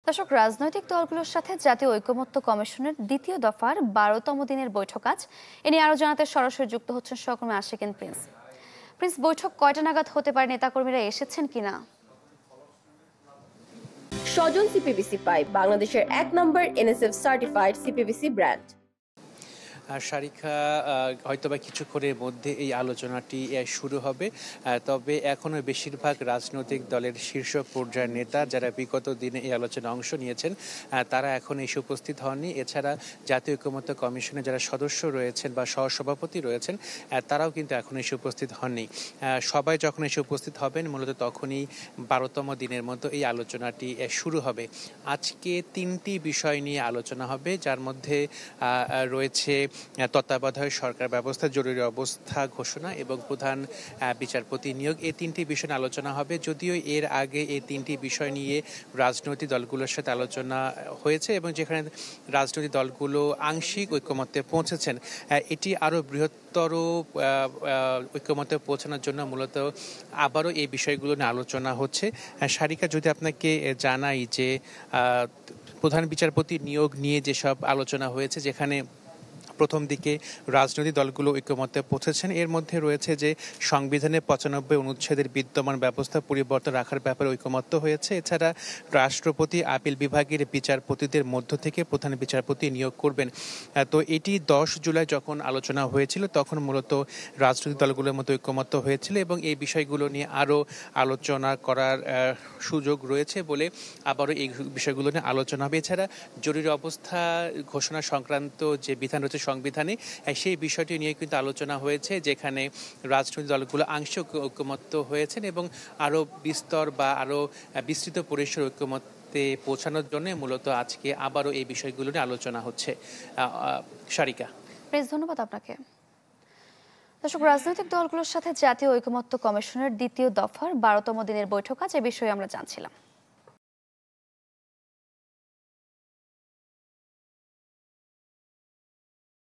দর্শক, রাজনৈতিক দলগুলোর সাথে জাতীয় ঐকমত্য কমিশনের দ্বিতীয় দফার 12তম দিনের বৈঠক আজ। এ নিয়ে আরো জানাতে সরাসরি যুক্ত হচ্ছেন সহকর্মী আশিকিন প্রিন্স। প্রিন্স, বৈঠক কয়টা নাগাদ হতে পারে? নেতাকর্মীরা এসেছেন কিনা? সজল সিপিভিসি পাইপ বাংলাদেশের 1 নম্বর এনএসএফ সার্টিফাইড সিপিভিসি ব্র্যান্ড। শারিকা, হয়তোবা কিছুক্ষণের মধ্যে এই আলোচনাটি শুরু হবে। তবে এখনো বেশিরভাগ রাজনৈতিক দলের শীর্ষ পর্যায়ের নেতা যারা বিগত দিনে এই আলোচনায় অংশ নিয়েছেন তারা এখন এসে উপস্থিত হননি। এছাড়া জাতীয় ঐকমত্য কমিশনে যারা সদস্য রয়েছেন বা সহসভাপতি রয়েছেন তারাও কিন্তু এখন এসে উপস্থিত হননি। সবাই যখন এসে উপস্থিত হবেন মূলত তখনই 12তম দিনের মতো এই আলোচনাটি শুরু হবে। আজকে 3টি বিষয় নিয়ে আলোচনা হবে, যার মধ্যে রয়েছে তত্ত্বাবধায়ক সরকার ব্যবস্থা, জরুরি অবস্থা ঘোষণা এবং প্রধান বিচারপতি নিয়োগ। এই 3টি বিষয় নিয়ে আলোচনা হবে। যদিও এর আগে এই 3টি বিষয় নিয়ে রাজনৈতিক দলগুলোর সাথে আলোচনা হয়েছে এবং যেখানে রাজনৈতিক দলগুলো আংশিক ঐকমত্যে পৌঁছেছেন, এটি আরও বৃহত্তর ঐকমত্যে পৌঁছানোর জন্য মূলত আবারও এই বিষয়গুলো নিয়ে আলোচনা হচ্ছে। শারিকা, যদি আপনাকে জানাই যে প্রধান বিচারপতি নিয়োগ নিয়ে যেসব আলোচনা হয়েছে, যেখানে প্রথম দিকে রাজনৈতিক দলগুলো ঐকমত্যে পৌঁছেছেন, এর মধ্যে রয়েছে যে সংবিধানের 95 অনুচ্ছেদের বিদ্যমান ব্যবস্থা পরিবর্তন রাখার ব্যাপারে ঐকমত্য হয়েছে। এছাড়া রাষ্ট্রপতি আপিল বিভাগের বিচারপতিদের মধ্য থেকে প্রধান বিচারপতি নিয়োগ করবেন। তো এটি 10 জুলাই যখন আলোচনা হয়েছিল তখন মূলত রাজনৈতিক দলগুলোর মধ্যে ঐকমত্য হয়েছিল এবং এই বিষয়গুলো নিয়ে আরও আলোচনা করার সুযোগ রয়েছে বলে আবারও এই বিষয়গুলো নিয়ে আলোচনা হবে। এছাড়া জরুরি অবস্থা ঘোষণা সংক্রান্ত যে বিধান রয়েছে সংবিধানে, সেই বিষয়টি নিয়ে কিন্তু আলোচনা হয়েছে, যেখানে রাজনৈতিক দলগুলো আংশিক ঐকমত্য হয়েছেন এবং আরও বিস্তর বা আরও বিস্তৃত পরিসর ঐকমত্যে পৌঁছানোর জন্য মূলত আজকে আবারও এই বিষয়গুলো নিয়ে আলোচনা হচ্ছে। শারিকা, প্রিন্স, ধন্যবাদ আপনাকে। দর্শক, রাজনৈতিক দলগুলোর সাথে জাতীয় ঐকমত্য কমিশনের দ্বিতীয় দফার 12তম দিনের বৈঠক আজ, এ বিষয়ে আমরা জানছিলাম।